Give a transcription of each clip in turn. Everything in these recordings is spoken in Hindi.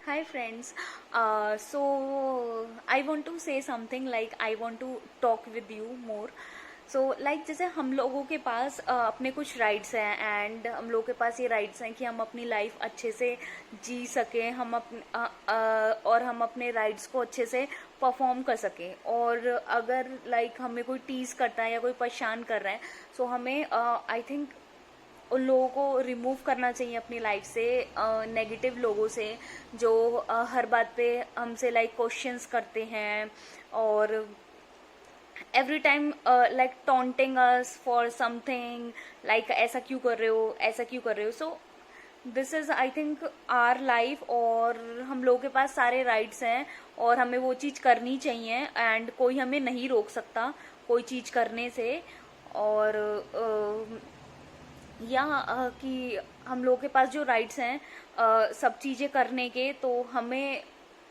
Hi friends. So I want to say something like I want to talk with you more. जैसे हम लोगों के पास अपने कुछ राइट्स हैं एंड हम लोगों के पास ये राइट्स हैं कि हम अपनी लाइफ अच्छे से जी सकें, और हम अपने राइट्स को अच्छे से परफॉर्म कर सकें। और अगर हमें कोई टीज करता है या कोई परेशान कर रहा है, सो हमें आई थिंक उन लोगों को रिमूव करना चाहिए अपनी लाइफ से, नेगेटिव लोगों से जो हर बात पे हमसे क्वेश्चंस करते हैं और every time taunting us for something, ऐसा क्यों कर रहे हो, ऐसा क्यों कर रहे हो। So this is I think our life, और हम लोगों के पास सारे राइट्स हैं और हमें वो चीज़ करनी चाहिए एंड कोई हमें नहीं रोक सकता कोई चीज़ करने से। और कि हम लोगों के पास जो राइट्स हैं सब चीज़ें करने के, तो हमें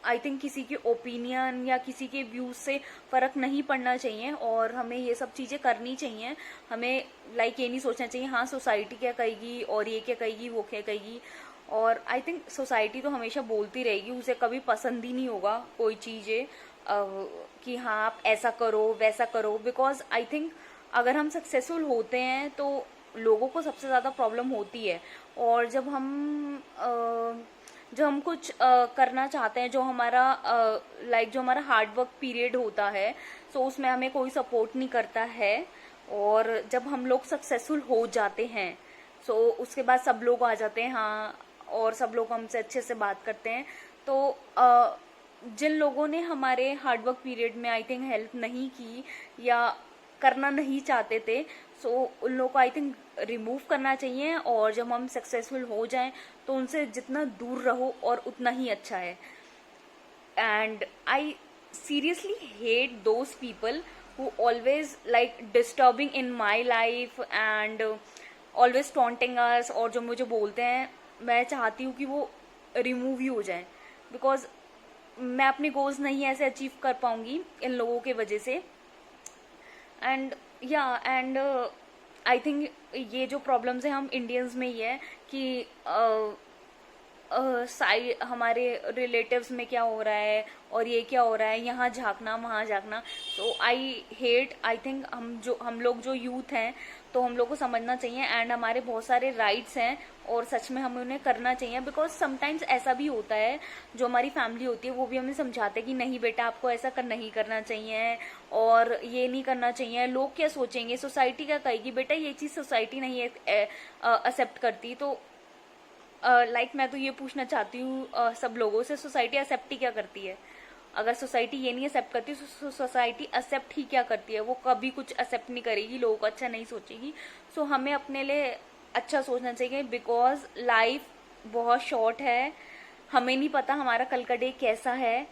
आई थिंक किसी के ओपिनियन या किसी के व्यूज से फ़र्क नहीं पड़ना चाहिए और हमें ये सब चीज़ें करनी चाहिए। हमें ये नहीं सोचना चाहिए हाँ सोसाइटी क्या कहेगी और ये क्या कहेगी वो क्या कहेगी। और आई थिंक सोसाइटी तो हमेशा बोलती रहेगी, उसे कभी पसंद ही नहीं होगा कोई चीज़ें कि हाँ आप ऐसा करो वैसा करो। बिकॉज आई थिंक अगर हम सक्सेसफुल होते हैं तो लोगों को सबसे ज़्यादा प्रॉब्लम होती है। और जब हम कुछ करना चाहते हैं, जो हमारा हार्ड वर्क पीरियड होता है, सो उसमें हमें कोई सपोर्ट नहीं करता है। और जब हम लोग सक्सेसफुल हो जाते हैं, सो उसके बाद सब लोग आ जाते हैं हाँ, और सब लोग हमसे अच्छे से बात करते हैं। तो जिन लोगों ने हमारे हार्डवर्क पीरियड में आई थिंक हेल्प नहीं की या करना नहीं चाहते थे, सो उन लोगों को आई थिंक रिमूव करना चाहिए। और जब हम सक्सेसफुल हो जाएं तो उनसे जितना दूर रहो और उतना ही अच्छा है। And I seriously hate those people who always disturbing in my life and always taunting us, और जो मुझे बोलते हैं मैं चाहती हूँ कि वो रिमूव ही हो जाए। बिकॉज मैं अपने गोल्स नहीं ऐसे अचीव कर पाऊंगी इन लोगों के वजह से। एंड एंड आई थिंक ये जो प्रॉब्लम्स है हम इंडियंस में ही है कि हमारे रिलेटिव्स में क्या हो रहा है और ये क्या हो रहा है, यहाँ झांकना वहाँ झांकना। सो आई हेट, आई थिंक हम लोग जो यूथ हैं तो हम लोग को समझना चाहिए एंड हमारे बहुत सारे राइट्स हैं और सच में हमें उन्हें करना चाहिए। बिकॉज समटाइम्स ऐसा भी होता है, जो हमारी फैमिली होती है वो भी हमें समझाते हैं कि नहीं बेटा आपको ऐसा नहीं करना चाहिए और ये नहीं करना चाहिए, लोग क्या सोचेंगे, सोसाइटी क्या कहेगी। बेटा ये चीज़ सोसाइटी नहीं एक्सेप्ट करती। तो मैं तो ये पूछना चाहती हूँ सब लोगों से, सोसाइटी एक्सेप्ट ही क्या करती है। अगर सोसाइटी ये नहीं एक्सेप्ट करती तो सोसाइटी एक्सेप्ट ही क्या करती है, वो कभी कुछ एक्सेप्ट नहीं करेगी, लोगों को अच्छा नहीं सोचेगी। सो हमें अपने लिए अच्छा सोचना चाहिए बिकॉज लाइफ बहुत शॉर्ट है, हमें नहीं पता हमारा कल का डे कैसा है।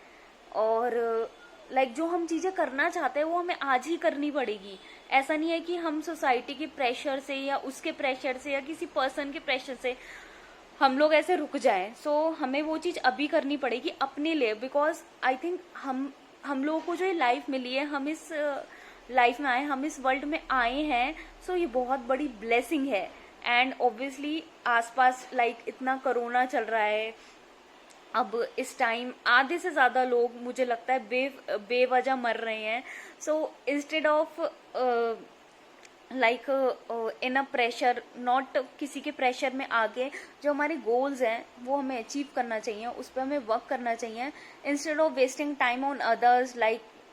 और जो हम चीज़ें करना चाहते हैं वो हमें आज ही करनी पड़ेगी। ऐसा नहीं है कि हम सोसाइटी के प्रेशर से या उसके प्रेशर से या किसी पर्सन के प्रेशर से हम लोग ऐसे रुक जाएं। सो हमें वो चीज़ अभी करनी पड़ेगी अपने लिए। बिकॉज आई थिंक हम लोगों को जो ये लाइफ मिली है, हम इस लाइफ में आए, हम इस वर्ल्ड में आए हैं, सो ये बहुत बड़ी ब्लेसिंग है। एंड ऑब्वियसली आसपास इतना कोरोना चल रहा है, अब इस टाइम आधे से ज़्यादा लोग मुझे लगता है बेवजह मर रहे हैं। So instead of in a pressure, not किसी के प्रेशर में आके जो हमारे गोल्स हैं वो हमें अचीव करना चाहिए, उस पर हमें वर्क करना चाहिए instead of wasting time on others.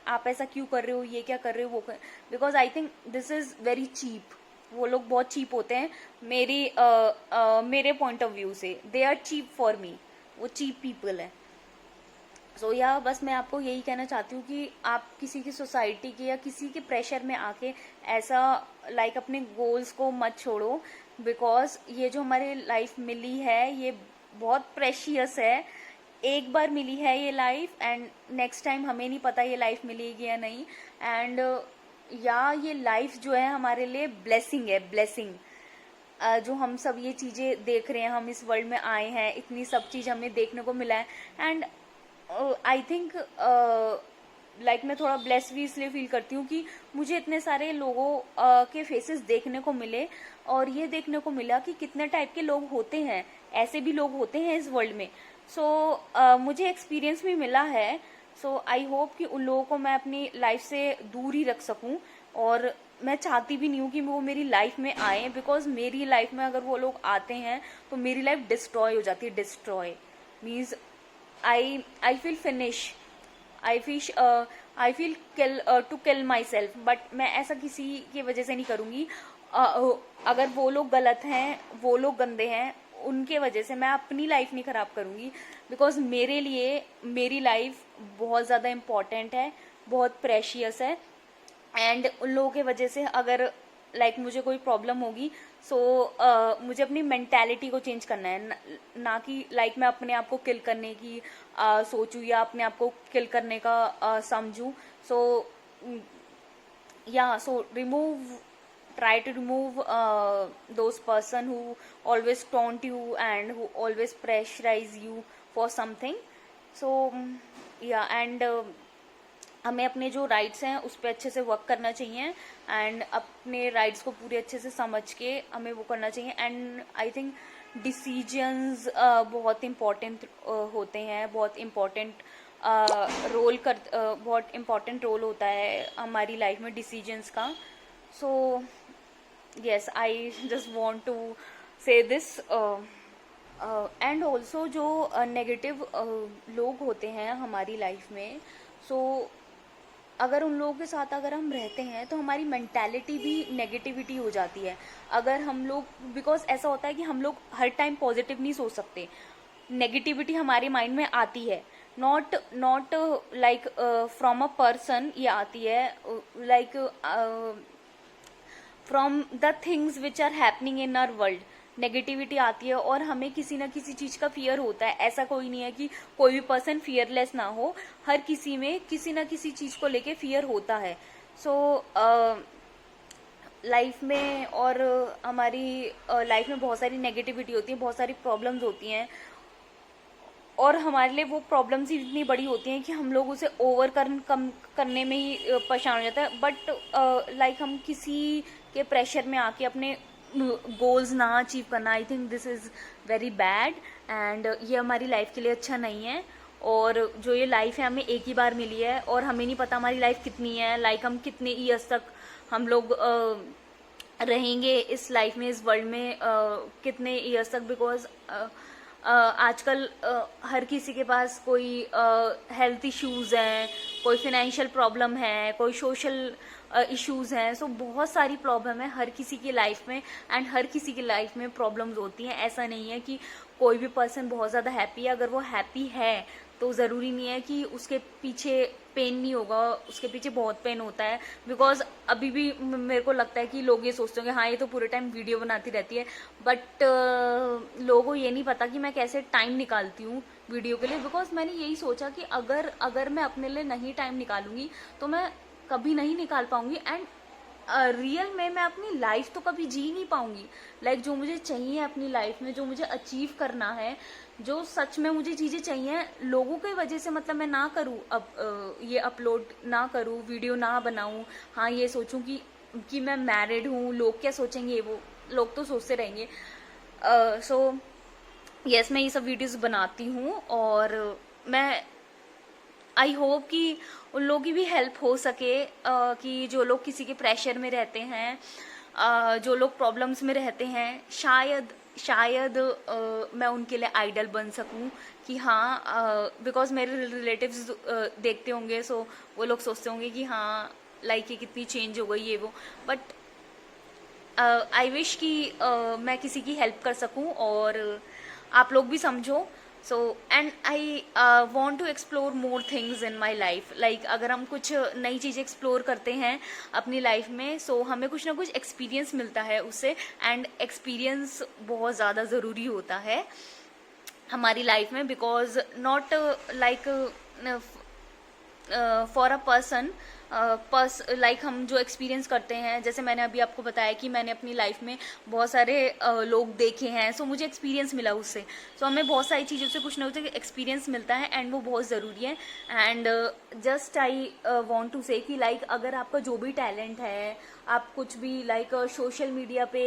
आप ऐसा क्यों कर रहे हो, ये क्या कर रहे हो, वो कर। Because I think this is very cheap. वो लोग बहुत चीप होते हैं मेरे पॉइंट ऑफ व्यू से। They are cheap for me, वो चीप पीपल है। सो बस मैं आपको यही कहना चाहती हूँ कि आप किसी की सोसाइटी की या किसी के प्रेशर में आके ऐसा अपने गोल्स को मत छोड़ो। बिकॉज ये जो हमारी लाइफ मिली है ये बहुत प्रेशियस है, एक बार मिली है ये लाइफ एंड नेक्स्ट टाइम हमें नहीं पता ये लाइफ मिलेगी या नहीं। एंड ये लाइफ जो है हमारे लिए ब्लेसिंग है, ब्लेसिंग। जो हम सब ये चीज़ें देख रहे हैं, हम इस वर्ल्ड में आए हैं, इतनी सब चीज़ हमें देखने को मिला है। एंड आई थिंक मैं थोड़ा ब्लेस भी इसलिए फील करती हूँ कि मुझे इतने सारे लोगों के फेसेस देखने को मिले और ये देखने को मिला कि कितने टाइप के लोग होते हैं, ऐसे भी लोग होते हैं इस वर्ल्ड में। सो मुझे एक्सपीरियंस भी मिला है। सो आई होप कि उन लोगों को मैं अपनी लाइफ से दूर ही रख सकूं, और मैं चाहती भी नहीं हूँ कि वो मेरी लाइफ में आए, बिकॉज मेरी लाइफ में अगर वो लोग आते हैं तो मेरी लाइफ डिस्ट्रॉय हो जाती है। Destroy means I feel finish, I feel kill to kill my self, but मैं ऐसा किसी की वजह से नहीं करूँगी। अगर वो लोग गलत हैं, वो लोग गंदे हैं, उनके वजह से मैं अपनी लाइफ नहीं खराब करूँगी, बिकॉज मेरे लिए मेरी लाइफ बहुत ज़्यादा इम्पॉर्टेंट है, बहुत प्रेशियस है। एंड उन लोगों के वजह से अगर मुझे कोई प्रॉब्लम होगी, सो मुझे अपनी मेंटालिटी को चेंज करना है, ना कि मैं अपने आप को किल करने की सोचूं या अपने आप को किल करने का समझूं। So so remove, try to remove those person who always taunt you and who always pressurize you for something. So and हमें अपने जो राइट्स हैं उस पर अच्छे से वर्क करना चाहिए, एंड अपने राइट्स को पूरे अच्छे से समझ के हमें वो करना चाहिए। एंड आई थिंक डिसीजंस बहुत इम्पॉर्टेंट होते हैं, बहुत इम्पॉर्टेंट बहुत इम्पॉर्टेंट रोल होता है हमारी लाइफ में डिसीजंस का। सो yes, I just want to say this and also जो नेगेटिव लोग होते हैं हमारी लाइफ में, सो अगर उन लोगों के साथ अगर हम रहते हैं तो हमारी मेंटालिटी भी नेगेटिविटी हो जाती है। अगर हम लोग, बिकॉज ऐसा होता है कि हम लोग हर टाइम पॉजिटिव नहीं सोच सकते, नेगेटिविटी हमारे माइंड में आती है, not like from a person, ये आती है from the things which are happening in our world. Negativity आती है और हमें किसी ना किसी चीज़ का फियर होता है। ऐसा कोई नहीं है कि कोई भी पर्सन फियरलेस ना हो, हर किसी में किसी ना किसी चीज़ को लेके फियर होता है। सो लाइफ में और हमारी लाइफ में बहुत सारी नेगेटिविटी होती है, बहुत सारी प्रॉब्लम्स होती हैं, और हमारे लिए वो प्रॉब्लम्स ही इतनी बड़ी होती हैं कि हम लोग उसे ओवरकम करने में ही परेशान हो जाता है। बट हम किसी के प्रेशर में आके अपने गोल्स ना अचीव करना, आई think this is very bad, and ये हमारी लाइफ के लिए अच्छा नहीं है। और जो ये लाइफ है हमें एक ही बार मिली है, और हमें नहीं पता हमारी लाइफ कितनी है, हम कितने ईयर्स तक हम लोग रहेंगे इस लाइफ में, इस वर्ल्ड में कितने ईयर्स तक। बिकॉज आजकल हर किसी के पास कोई हेल्थ इश्यूज़ हैं, कोई फिनेंशियल प्रॉब्लम है, कोई सोशल इश्यूज़ हैं। सो बहुत सारी प्रॉब्लम है हर किसी की लाइफ में, एंड हर किसी की लाइफ में प्रॉब्लम्स होती हैं। ऐसा नहीं है कि कोई भी पर्सन बहुत ज़्यादा हैप्पी है। अगर वो हैप्पी है तो ज़रूरी नहीं है कि उसके पीछे पेन नहीं होगा, उसके पीछे बहुत पेन होता है। बिकॉज अभी भी मेरे को लगता है कि लोग ये सोचते होंगे हाँ ये तो पूरे टाइम वीडियो बनाती रहती है, बट लोगों को ये नहीं पता कि मैं कैसे टाइम निकालती हूँ वीडियो के लिए। बिकॉज मैंने यही सोचा कि अगर मैं अपने लिए नहीं टाइम निकालूंगी तो मैं कभी नहीं निकाल पाऊंगी, एंड रियल में मैं अपनी लाइफ तो कभी जी नहीं पाऊंगी। जो मुझे चाहिए अपनी लाइफ में, जो मुझे अचीव करना है, जो सच में मुझे चीज़ें चाहिए, लोगों की वजह से मैं ना करूँ, अब ये अपलोड ना करूँ, वीडियो ना बनाऊँ, हाँ ये सोचूं कि मैं मैरिड हूँ, लोग क्या सोचेंगे, वो लोग तो सोचते रहेंगे। सो यस, मैं ये सब वीडियोस बनाती हूँ, और मैं आई होप कि उन लोगों की भी हेल्प हो सके, कि जो लोग किसी के प्रेशर में रहते हैं, जो लोग प्रॉब्लम्स में रहते हैं, शायद मैं उनके लिए आइडल बन सकूं कि हाँ, बिकॉज मेरे रिलेटिव्स देखते होंगे, सो वो लोग सोचते होंगे कि हाँ ये कितनी चेंज हो गई ये वो। बट आई विश कि मैं किसी की हेल्प कर सकूं, और आप लोग भी समझो। So and I want to explore more things in my life. अगर हम कुछ नई चीज़ें एक्सप्लोर करते हैं अपनी लाइफ में, सो हमें कुछ ना कुछ एक्सपीरियंस मिलता है उससे, एंड एक्सपीरियंस बहुत ज़्यादा ज़रूरी होता है हमारी लाइफ में। Because not for a person हम जो एक्सपीरियंस करते हैं, जैसे मैंने अभी आपको बताया कि मैंने अपनी लाइफ में बहुत सारे लोग देखे हैं, सो मुझे एक्सपीरियंस मिला उससे। सो हमें बहुत सारी चीज़ों से कुछ ना कुछ एक्सपीरियंस मिलता है, एंड वो बहुत ज़रूरी है। And just I want to say कि अगर आपका जो भी टैलेंट है, आप कुछ भी सोशल मीडिया पे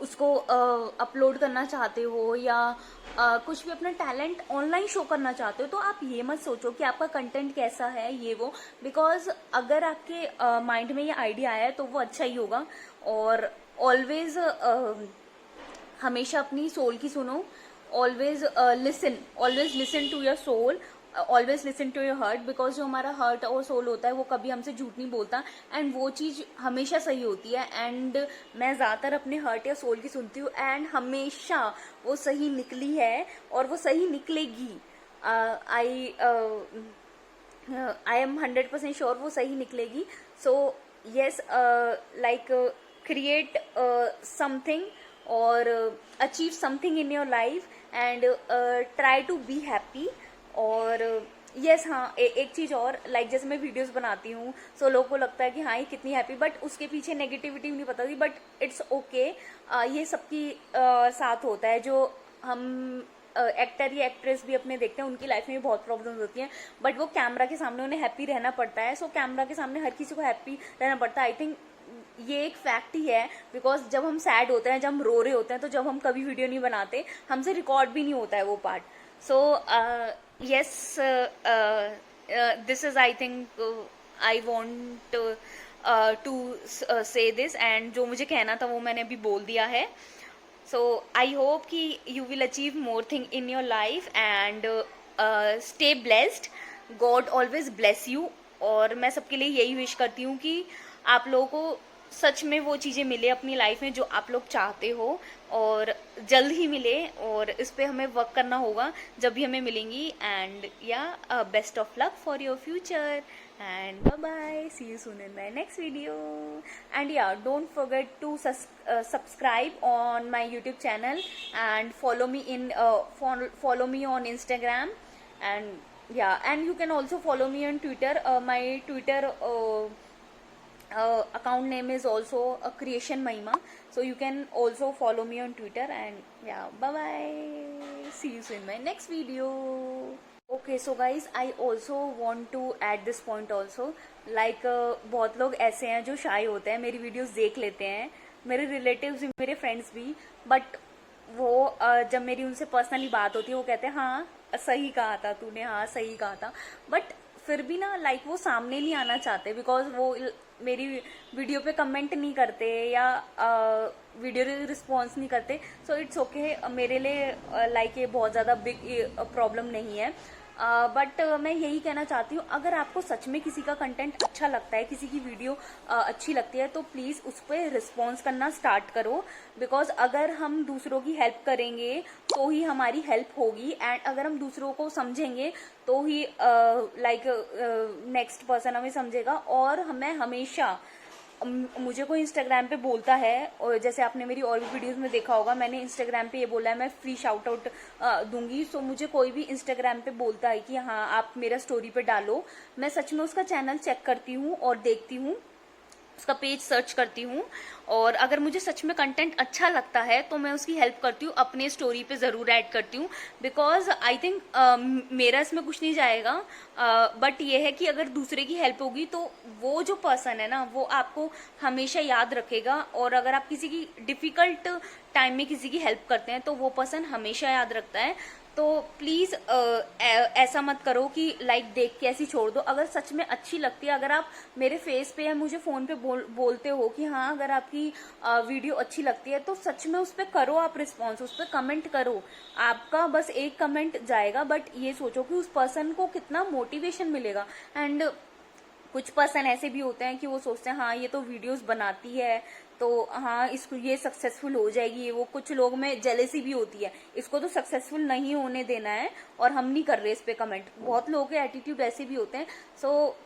उसको अपलोड करना चाहते हो या कुछ भी अपना टैलेंट ऑनलाइन शो करना चाहते हो, तो आप ये मत सोचो कि आपका कंटेंट कैसा है ये वो, बिकॉज अगर आपके माइंड में ये आइडिया आया है तो वो अच्छा ही होगा। और ऑलवेज हमेशा अपनी सोल की सुनो, always listen to your soul, always listen to your heart, because जो हमारा हर्ट और सोल होता है वो कभी हमसे झूठ नहीं बोलता, एंड वो चीज़ हमेशा सही होती है। एंड मैं ज़्यादातर अपने हर्ट या सोल की सुनती हूँ, एंड हमेशा वो सही निकली है और वो सही निकलेगी। आई एम 100% श्योर वो सही निकलेगी। So yes, like create something और achieve something in your life and try to be happy. और यस हाँ, एक चीज़ और, लाइक जैसे मैं वीडियोस बनाती हूँ सो लोगों को लगता है कि हाँ ये कितनी हैप्पी, बट उसके पीछे नेगेटिविटी नहीं पता थी, बट इट्स ओके। ये सबकी साथ होता है। जो हम एक्टर या एक्ट्रेस भी अपने देखते हैं उनकी लाइफ में भी बहुत प्रॉब्लम्स होती हैं, बट वो कैमरा के सामने उन्हें हैप्पी रहना पड़ता है। सो कैमरा के सामने हर किसी को हैप्पी रहना पड़ता है। आई थिंक ये एक फैक्ट ही है, बिकॉज जब हम सैड होते हैं, जब हम रो रहे होते हैं, तो जब हम कभी वीडियो नहीं बनाते, हमसे रिकॉर्ड भी नहीं होता है वो part. So yes, this is I think I want to say this, and जो मुझे कहना था वो मैंने अभी बोल दिया है। So I hope कि you will achieve more thing in your life and stay blessed. God always bless you। और मैं सबके लिए यही विश करती हूँ कि आप लोगों को सच में वो चीज़ें मिले अपनी लाइफ में जो आप लोग चाहते हो, और जल्द ही मिले, और इस पे हमें वर्क करना होगा जब भी हमें मिलेंगी। And yeah best of luck for your future and bye bye, see you soon in my next video. And yeah don't forget to subscribe on my YouTube channel and follow me on Instagram, and yeah, and you can also follow me on Twitter. My Twitter account name is also a Creation Mahima, so you can also follow me on Twitter. And yeah, bye bye, see you soon in my next video. Okay, so guys, I also want to add this point also, like बहुत लोग ऐसे हैं जो शाय होते हैं, मेरी वीडियोस देख लेते हैं, मेरे रिलेटिव्स भी, मेरे फ्रेंड्स भी, बट वो जब मेरी उनसे पर्सनली बात होती है वो कहते हैं हाँ सही कहा था तूने, हाँ सही कहा था, बट फिर भी ना लाइक वो सामने नहीं आना चाहते, बिकॉज वो मेरी वीडियो पे कमेंट नहीं करते या वीडियो रिस्पॉन्स नहीं करते। सो इट्स ओके, मेरे लिए लाइक ये बहुत ज़्यादा बिग प्रॉब्लम नहीं है। बट मैं यही कहना चाहती हूँ, अगर आपको सच में किसी का कंटेंट अच्छा लगता है, किसी की वीडियो अच्छी लगती है, तो प्लीज़ उस पर रिस्पॉन्स करना स्टार्ट करो, बिकॉज अगर हम दूसरों की हेल्प करेंगे तो ही हमारी हेल्प होगी, एंड अगर हम दूसरों को समझेंगे तो ही लाइक नेक्स्ट पर्सन हमें समझेगा। और हमें हमेशा, मुझे कोई इंस्टाग्राम पे बोलता है, और जैसे आपने मेरी और भी वीडियोस में देखा होगा, मैंने इंस्टाग्राम पे ये बोला है मैं फ्री शाउट आउट दूंगी। सो मुझे कोई भी इंस्टाग्राम पे बोलता है कि हाँ आप मेरा स्टोरी पे डालो, मैं सच में उसका चैनल चेक करती हूँ और देखती हूँ, उसका पेज सर्च करती हूँ, और अगर मुझे सच में कंटेंट अच्छा लगता है तो मैं उसकी हेल्प करती हूँ, अपने स्टोरी पे ज़रूर ऐड करती हूँ, बिकॉज आई थिंक मेरा इसमें कुछ नहीं जाएगा, बट ये है कि अगर दूसरे की हेल्प होगी तो वो जो पर्सन है ना वो आपको हमेशा याद रखेगा, और अगर आप किसी की डिफ़िकल्ट टाइम में किसी की हेल्प करते हैं तो वो पर्सन हमेशा याद रखता है। तो प्लीज़ ऐसा मत करो कि लाइक देख के ऐसी छोड़ दो। अगर सच में अच्छी लगती है, अगर आप मेरे फेस पे या मुझे फ़ोन पे बोलते हो कि हाँ अगर आपकी वीडियो अच्छी लगती है, तो सच में उस पर करो आप रिस्पॉन्स, उस पर कमेंट करो। आपका बस एक कमेंट जाएगा, बट ये सोचो कि उस पर्सन को कितना मोटिवेशन मिलेगा। एंड कुछ पर्सन ऐसे भी होते हैं कि वो सोचते हैं हाँ ये तो वीडियोस बनाती है तो हाँ इसको ये सक्सेसफुल हो जाएगी, वो कुछ लोग में जेलेसी भी होती है, इसको तो सक्सेसफुल नहीं होने देना है और हम नहीं कर रहे इस पे कमेंट। बहुत लोगों के एटीट्यूड ऐसे भी होते हैं। सो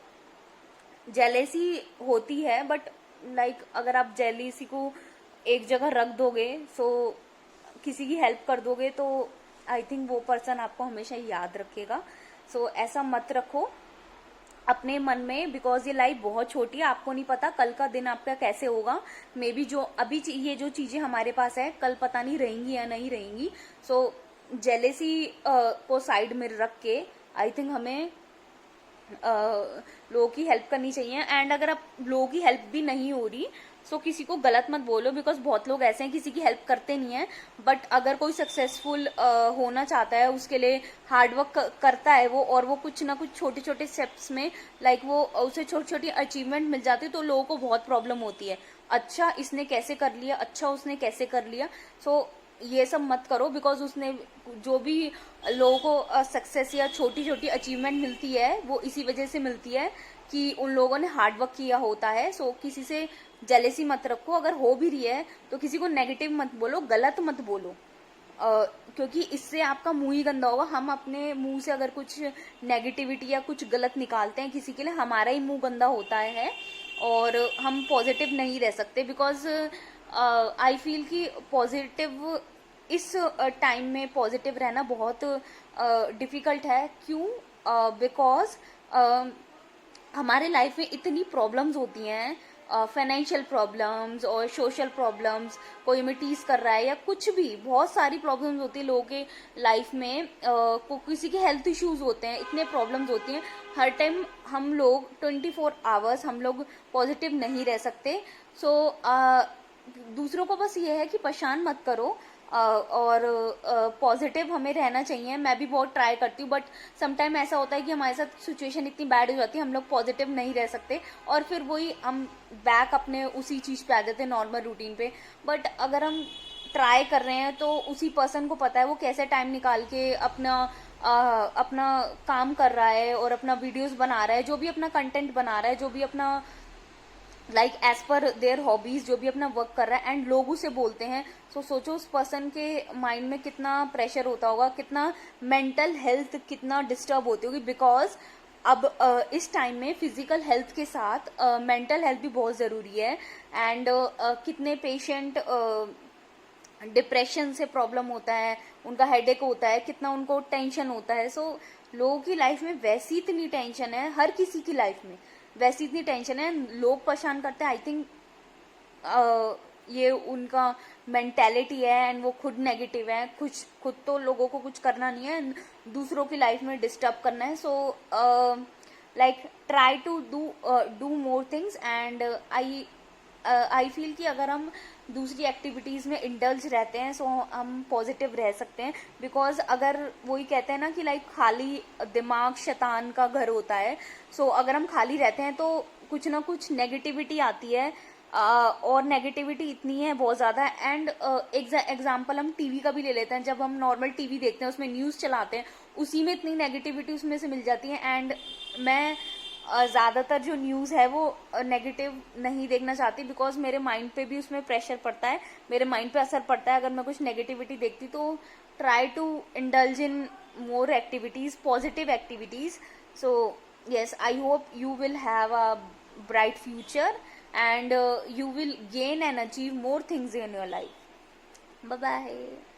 जेलेसी होती है, बट लाइक अगर आप जेलेसी को एक जगह रख दोगे, सो किसी की हेल्प कर दोगे, तो आई थिंक वो पर्सन आपको हमेशा याद रखेगा। सो ऐसा मत रखो अपने मन में, बिकॉज ये लाइफ बहुत छोटी है, आपको नहीं पता कल का दिन आपका कैसे होगा। मे बी जो अभी ये जो चीज़ें हमारे पास है कल पता नहीं रहेंगी या नहीं रहेंगी। सो जेलेसी को साइड में रख के आई थिंक हमें लोगों की हेल्प करनी चाहिए। एंड अगर आप लोगों की हेल्प भी नहीं हो रही सो किसी को गलत मत बोलो, बिकॉज बहुत लोग ऐसे हैं किसी की हेल्प करते नहीं है, बट अगर कोई सक्सेसफुल होना चाहता है उसके लिए हार्डवर्क करता है वो, और वो कुछ ना कुछ छोटे छोटे स्टेप्स में वो उसे छोटी छोटी अचीवमेंट मिल जाती है, तो लोगों को बहुत प्रॉब्लम होती है, अच्छा इसने कैसे कर लिया, अच्छा उसने कैसे कर लिया। सो ये सब मत करो, बिकॉज उसने जो भी लोगों को सक्सेस या छोटी छोटी अचीवमेंट मिलती है वो इसी वजह से मिलती है कि उन लोगों ने हार्डवर्क किया होता है। सो किसी से जेलेसी मत रखो, अगर हो भी रही है तो किसी को नेगेटिव मत बोलो, गलत मत बोलो, क्योंकि इससे आपका मुंह ही गंदा होगा। हम अपने मुंह से अगर कुछ नेगेटिविटी या कुछ गलत निकालते हैं किसी के लिए, हमारा ही मुंह गंदा होता है और हम पॉजिटिव नहीं रह सकते। बिकॉज आई फील कि पॉजिटिव इस टाइम में पॉजिटिव रहना बहुत डिफिकल्ट है। क्यों? बिकॉज हमारे लाइफ में इतनी प्रॉब्लम्स होती हैं, फाइनेंशियल प्रॉब्लम्स और सोशल प्रॉब्लम्स, कोई हमें टीज कर रहा है या कुछ भी, बहुत सारी प्रॉब्लम्स होती है लोगों के लाइफ में, किसी के हेल्थ इश्यूज होते हैं, इतने प्रॉब्लम्स होती हैं। हर टाइम हम लोग 24 आवर्स हम लोग पॉजिटिव नहीं रह सकते। सो दूसरों को बस ये है कि परेशान मत करो, और पॉजिटिव हमें रहना चाहिए। मैं भी बहुत ट्राई करती हूँ, बट समटाइम ऐसा होता है कि हमारे साथ सिचुएशन इतनी बैड हो जाती है, हम लोग पॉजिटिव नहीं रह सकते और फिर वही हम बैक अपने उसी चीज पे आ जाते हैं, नॉर्मल रूटीन पे। बट अगर हम ट्राई कर रहे हैं तो उसी पर्सन को पता है वो कैसे टाइम निकाल के अपना काम कर रहा है और अपना वीडियोस बना रहा है, जो भी अपना कंटेंट बना रहा है, जो भी अपना एज पर देयर हॉबीज, जो भी अपना वर्क कर रहा है, एंड लोग उसे बोलते हैं। सो सोचो उस पर्सन के माइंड में कितना प्रेशर होता होगा, कितना मेंटल हेल्थ कितना डिस्टर्ब होती होगी। बिकॉज अब इस टाइम में फिजिकल हेल्थ के साथ मेंटल हेल्थ भी बहुत ज़रूरी है। एंड कितने पेशेंट डिप्रेशन से प्रॉब्लम होता है, उनका हेडेक होता है, कितना उनको टेंशन होता है। सो लोगों की लाइफ में वैसी इतनी टेंशन है, हर किसी की लाइफ में वैसी इतनी टेंशन है, लोग परेशान करते हैं। आई थिंक ये उनका मेंटेलिटी है एंड वो खुद नेगेटिव है। खुद तो लोगों को कुछ करना नहीं है, दूसरों की लाइफ में डिस्टर्ब करना है। So try to do more things, and I feel कि अगर हम दूसरी एक्टिविटीज़ में इंडल्ज रहते हैं सो हम पॉजिटिव रह सकते हैं। बिकॉज अगर वही कहते हैं ना कि खाली दिमाग शैतान का घर होता है। सो अगर हम खाली रहते हैं तो कुछ ना कुछ नेगेटिविटी आती है, और नेगेटिविटी इतनी है बहुत ज़्यादा। एंड एग्जाम्पल हम टीवी का भी ले लेते हैं, जब हम नॉर्मल टीवी देखते हैं उसमें न्यूज़ चलाते हैं, उसी में इतनी नेगेटिविटी उसमें से मिल जाती है। एंड मैं ज़्यादातर जो न्यूज़ है वो नेगेटिव नहीं देखना चाहती, बिकॉज मेरे माइंड पे भी उसमें प्रेशर पड़ता है, मेरे माइंड पे असर पड़ता है अगर मैं कुछ नेगेटिविटी देखती। तो try to indulge in more activities, positive activities. So yes, I hope you will have a bright future, and you will gain and achieve more things in your life. Bye bye.